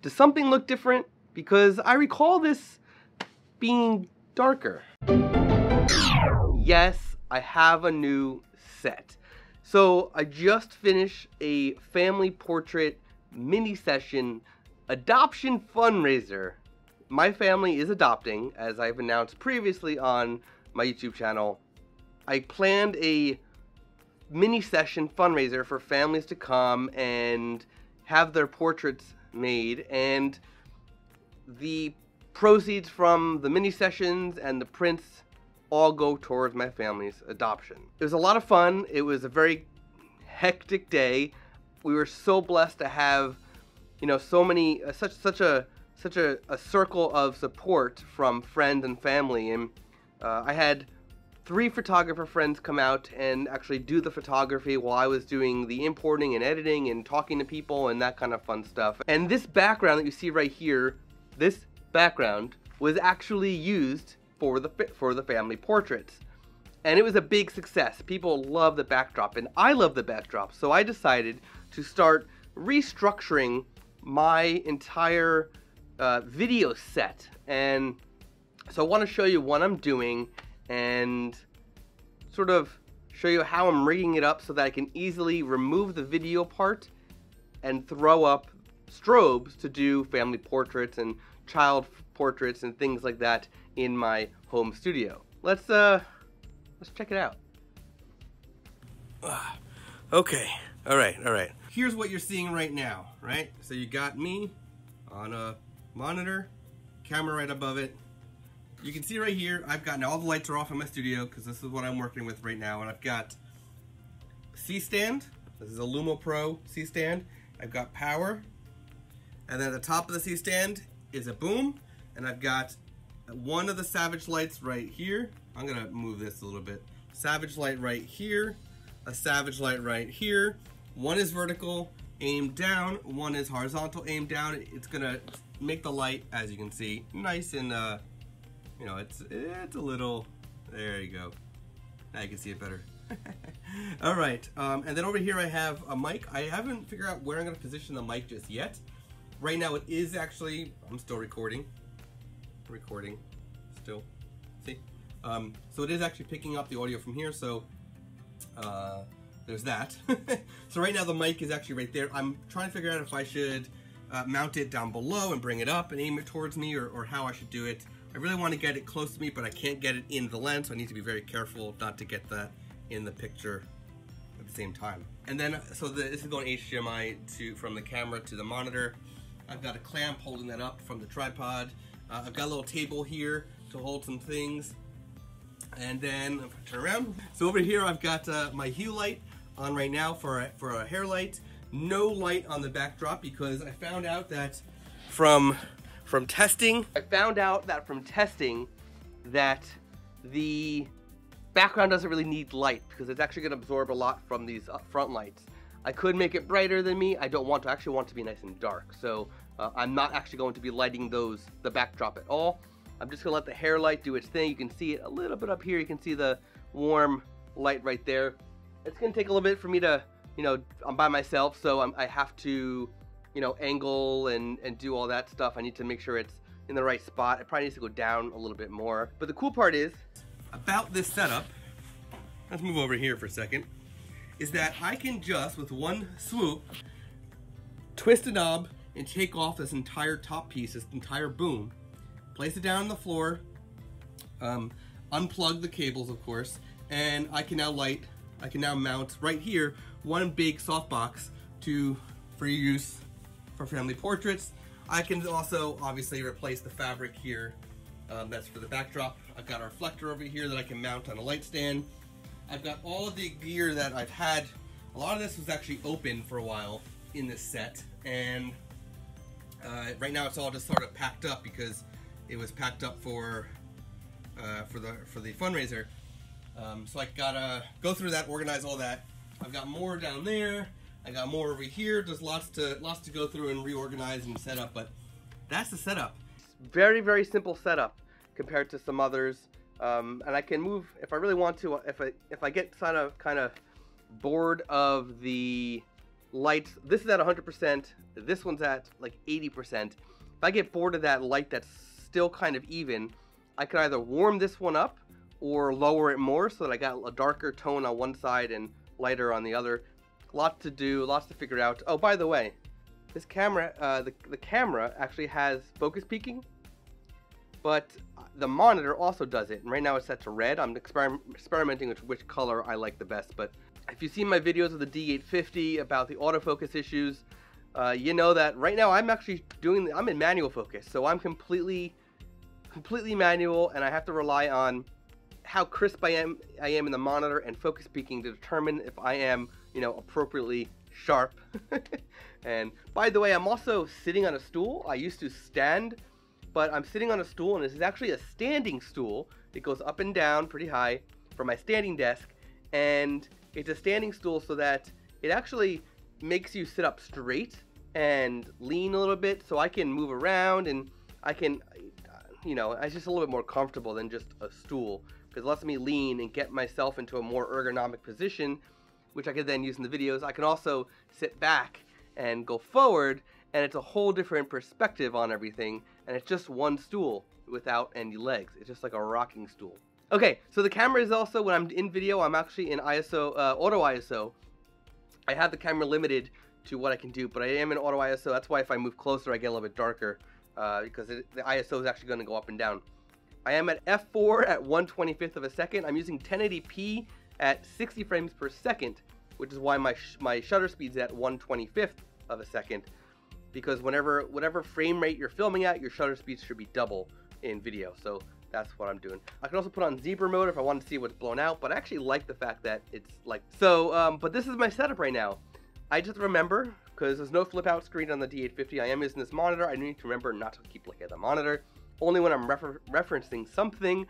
Does something look different? Because I recall this being darker. Yes, I have a new set. So I just finished a family portrait mini session adoption fundraiser. My family is adopting, as I've announced previously on my YouTube channel. I planned a mini session fundraiser for families to come and have their portraits made, and the proceeds from the mini sessions and the prints all go towards my family's adoption. It was a lot of fun. It was a very hectic day. We were so blessed to have, you know, so many such a circle of support from friends and family, and I had 3 photographer friends come out and actually do the photography while I was doing the importing and editing and talking to people and that kind of fun stuff. And this background that you see right here, this background was actually used for the family portraits. And it was a big success. People love the backdrop, and I love the backdrop. So I decided to start restructuring my entire video set. And so I want to show you what I'm doing and sort of show you how I'm rigging it up so that I can easily remove the video part and throw up strobes to do family portraits and child portraits and things like that in my home studio. Let's check it out. Okay, all right. Here's what you're seeing right now, right? So you got me on a monitor, camera right above it. You can see right here, I've got, now all the lights are off in my studio because this is what I'm working with right now, and I've got C-stand. This is a Lumo Pro C-stand. I've got power, and then at the top of the C-stand is a boom, and I've got one of the Savage lights right here. I'm gonna move this a little bit. Savage light right here, a Savage light right here. One is vertical, aimed down. One is horizontal, aimed down. It's gonna make the light, as you can see, nice and you know, it's a little, there you go. Now you can see it better. All right, and then over here I have a mic. I haven't figured out where I'm gonna position the mic just yet. Right now it is actually, I'm still recording still, see? So it is actually picking up the audio from here, so there's that. So right now the mic is actually right there. I'm trying to figure out if I should mount it down below and bring it up and aim it towards me, or how I should do it. I really want to get it close to me, but I can't get it in the lens, so I need to be very careful not to get that in the picture at the same time. And then, so this is going HDMI from the camera to the monitor. I've got a clamp holding that up from the tripod. I've got a little table here to hold some things. And then, if I turn around, so over here I've got my hue light on right now for a hair light. No light on the backdrop because I found out that from testing that the background doesn't really need light because it's actually going to absorb a lot from these front lights. I could make it brighter than me. I don't want to. I actually want it to be nice and dark. So I'm not actually going to be lighting the backdrop at all. I'm just going to let the hair light do its thing. You can see it a little bit up here. You can see the warm light right there. It's going to take a little bit for me to, you know, I'm by myself, so I have to, you know, angle and do all that stuff. I need to make sure it's in the right spot. It probably needs to go down a little bit more. But the cool part is, about this setup, let's move over here for a second, is that I can just, with one swoop, twist a knob and take off this entire top piece, this entire boom, place it down on the floor, unplug the cables, of course, and I can now mount right here one big softbox for use for family portraits. I can also obviously replace the fabric here. That's for the backdrop. I've got a reflector over here that I can mount on a light stand. I've got all of the gear that I've had. A lot of this was actually open for a while in this set, and right now it's all just sort of packed up because it was packed up for the fundraiser. So I gotta go through that, organize all that. I've got more down there. I got more over here. There's lots to go through and reorganize and set up, but that's the setup. Very, very simple setup compared to some others. And I can move if I really want to. If I get kind of bored of the lights. This is at 100%. This one's at like 80%. If I get bored of that light that's still kind of even, I could either warm this one up or lower it more so that I got a darker tone on one side and lighter on the other. Lots to do, lots to figure out. Oh, by the way, this camera, the camera actually has focus peaking, but the monitor also does it. And right now it's set to red. I'm experimenting with which color I like the best. But if you've seen my videos of the D850 about the autofocus issues, you know that right now I'm actually I'm in manual focus. So I'm completely manual, and I have to rely on how crisp I am in the monitor and focus peaking to determine if I am, appropriately sharp. And by the way, I'm also sitting on a stool. I used to stand, but I'm sitting on a stool, and this is actually a standing stool. It goes up and down pretty high from my standing desk, and it's a standing stool so that it actually makes you sit up straight and lean a little bit, so I can move around, and I can, it's just a little bit more comfortable than just a stool, because it lets me lean and get myself into a more ergonomic position, which I can then use in the videos. I can also sit back and go forward, and it's a whole different perspective on everything, and it's just one stool without any legs. It's just like a rocking stool. Okay, so the camera is also, when I'm in video, I'm actually in ISO, auto ISO. I have the camera limited to what I can do, but I am in auto ISO. That's why if I move closer, I get a little bit darker, because the ISO is actually going to go up and down. I am at f4 at 1/25th of a second. I'm using 1080p at 60 frames per second, which is why my shutter speed's at 1/25th of a second, because whatever frame rate you're filming at, your shutter speed should be double in video. So that's what I'm doing. I can also put on zebra mode if I want to see what's blown out, but I actually like the fact that it's like so. But this is my setup right now. I just remember, because there's no flip out screen on the D850, I am using this monitor. I need to remember not to keep looking at the monitor. Only when I'm referencing something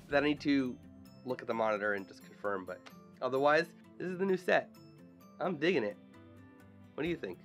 that I need to look at the monitor and just confirm. But otherwise, this is the new set. I'm digging it. What do you think?